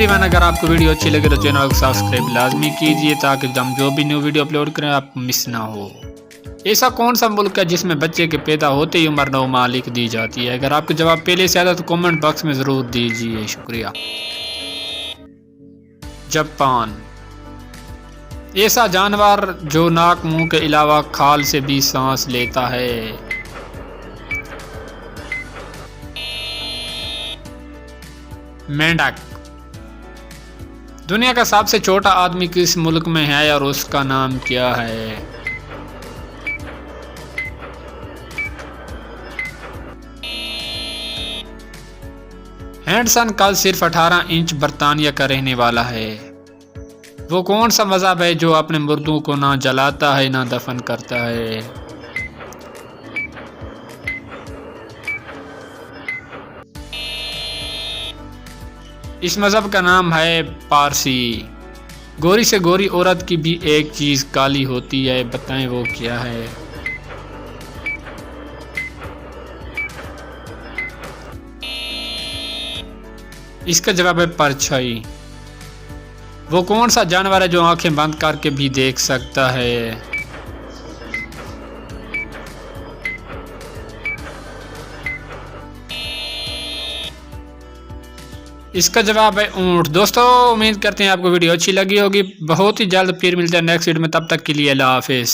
Everyone, अगर आपको video अच्छी लगे तो चैनल को सब्सक्राइब लाजमी कीजिए ताकि हम जो भी न्यू वीडियो अपलोड करें आपको मिस ना हो। ऐसा कौन सा मुल्क है जिसमें बच्चे के पैदा होते ही उम्र 9 माह लिख दी जाती है? अगर आपको जवाब पहले से आता तो कमेंट बॉक्स में ज़रूर दीजिए। शुक्रिया। जापान। ऐसा जानवर जो नाक मुंह के अलावा खाल से भी सांस लेता है। मेंढक। दुनिया का सबसे छोटा आदमी किस मुल्क में है और उसका नाम क्या है? हैंडसन कल सिर्फ 18 इंच बर्तानिया का रहने वाला है। वो कौन सा मज़हब है जो अपने मुर्दों को ना जलाता है ना दफन करता है? इस मज़हब का नाम है पारसी। गोरी से गोरी औरत की भी एक चीज़ काली होती है, बताएं वो क्या है? इसका जवाब है परछाई। वो कौन सा जानवर है जो आंखें बंद करके भी देख सकता है? इसका जवाब है ऊंट। दोस्तों, उम्मीद करते हैं आपको वीडियो अच्छी लगी होगी। बहुत ही जल्द फिर मिलते हैं नेक्स्ट वीडियो में, तब तक के लिए अल्लाह हाफिज़।